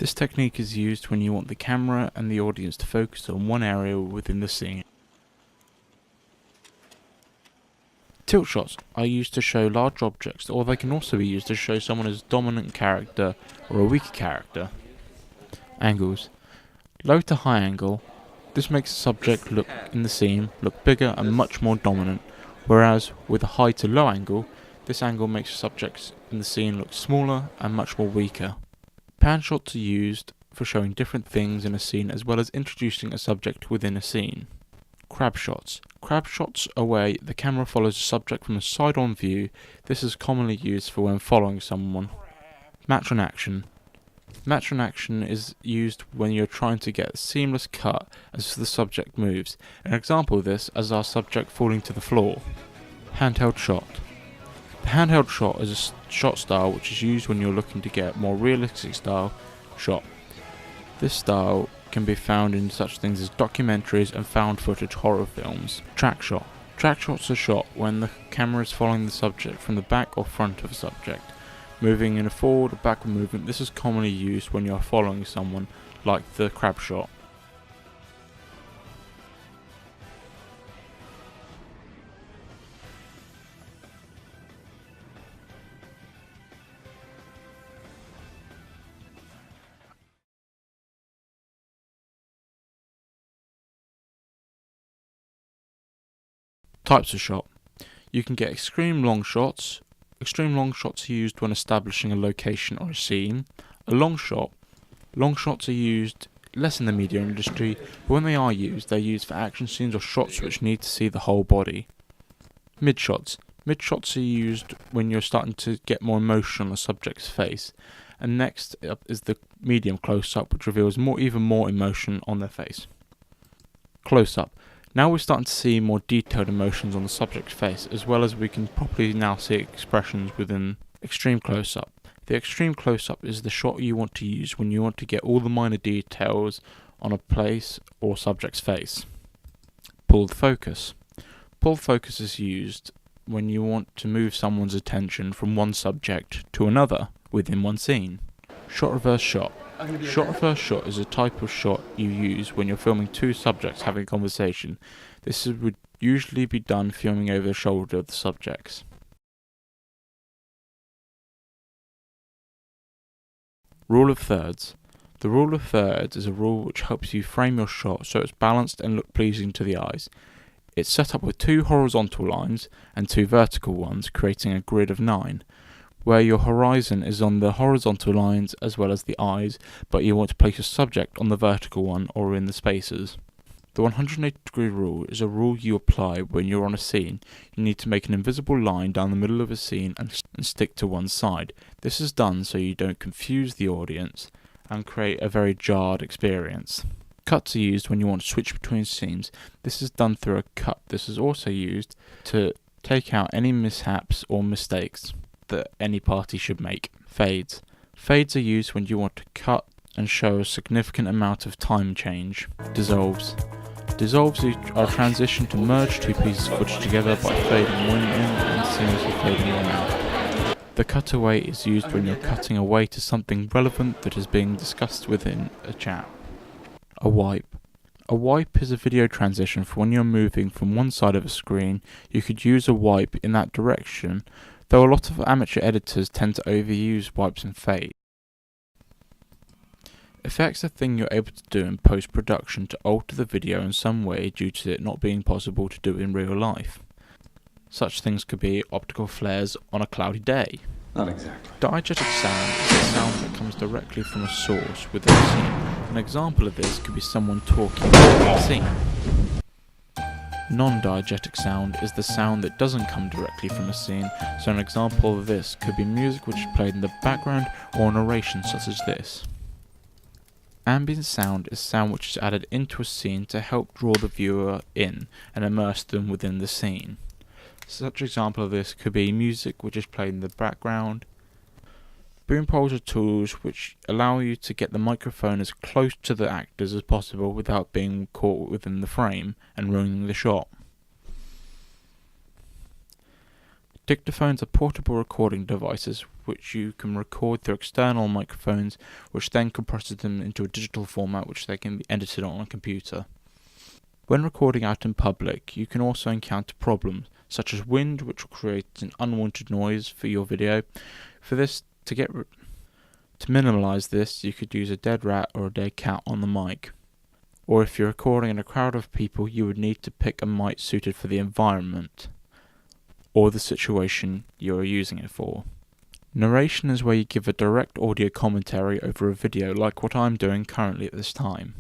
This technique is used when you want the camera and the audience to focus on one area within the scene. Tilt shots are used to show large objects, or they can also be used to show someone as a dominant character or a weaker character. Angles. Low to high angle. This makes the subject in the scene look bigger and much more dominant, whereas with a high to low angle, this angle makes the subjects in the scene look smaller and much more weaker. Pan shots are used for showing different things in a scene as well as introducing a subject within a scene. Crab shots. Crab shots are where the camera follows the subject from a side-on view. This is commonly used for when following someone. Match on action. Match on action is used when you're trying to get a seamless cut as the subject moves. An example of this is our subject falling to the floor. Handheld shot. The handheld shot is a shot style which is used when you're looking to get a more realistic style shot. This style can be found in such things as documentaries and found footage horror films. Track shot. Track shots are shot when the camera is following the subject from the back or front of a subject, moving in a forward or backward movement. This is commonly used when you are following someone, like the crab shot. Types of shot. You can get extreme long shots. Extreme long shots are used when establishing a location or a scene. A long shot. Long shots are used less in the media industry, but when they are used, they're used for action scenes or shots which need to see the whole body. Mid shots. Mid shots are used when you're starting to get more emotion on the subject's face. And next up is the medium close-up, which reveals even more emotion on their face. Close-up. Now we're starting to see more detailed emotions on the subject's face, as well as we can properly now see expressions within extreme close-up. The extreme close-up is the shot you want to use when you want to get all the minor details on a place or subject's face. Pulled focus. Pulled focus is used when you want to move someone's attention from one subject to another within one scene. Shot reverse shot. Shot reverse shot is a type of shot you use when you're filming two subjects having a conversation. This would usually be done filming over the shoulder of the subjects. Rule of thirds. The rule of thirds is a rule which helps you frame your shot so it's balanced and look pleasing to the eyes. It's set up with two horizontal lines and two vertical ones, creating a grid of 9. Where your horizon is on the horizontal lines as well as the eyes, but you want to place your subject on the vertical one or in the spaces. The 180-degree rule is a rule you apply when you're on a scene. You need to make an invisible line down the middle of a scene and stick to one side. This is done so you don't confuse the audience and create a very jarred experience. Cuts are used when you want to switch between scenes. This is done through a cut. This is also used to take out any mishaps or mistakes that any party should make. Fades. Fades are used when you want to cut and show a significant amount of time change. Dissolves. Dissolves are a transition to merge two pieces of footage together by fading one in and seamlessly fading one out. The cutaway is used when you're cutting away to something relevant that is being discussed within a chat. A wipe. A wipe is a video transition for when you're moving from one side of a screen. You could use a wipe in that direction, though a lot of amateur editors tend to overuse wipes and fade. Effects are a thing you're able to do in post-production to alter the video in some way due to it not being possible to do in real life. Such things could be optical flares on a cloudy day. Not exactly. Diegetic sound is a sound that comes directly from a source within a scene. An example of this could be someone talking within a scene. Non-diegetic sound is the sound that doesn't come directly from a scene, so an example of this could be music which is played in the background or narration such as this. Ambient sound is sound which is added into a scene to help draw the viewer in and immerse them within the scene. Such example of this could be music which is played in the background. Boom poles are tools which allow you to get the microphone as close to the actors as possible without being caught within the frame and ruining the shot. Dictaphones are portable recording devices which you can record through external microphones, which then compresses them into a digital format which they can be edited on a computer. When recording out in public, you can also encounter problems, such as wind, which will create an unwanted noise for your video. For this, to minimise this, you could use a dead rat or a dead cat on the mic. Or if you're recording in a crowd of people, you would need to pick a mic suited for the environment or the situation you are using it for. Narration is where you give a direct audio commentary over a video like what I'm doing currently at this time.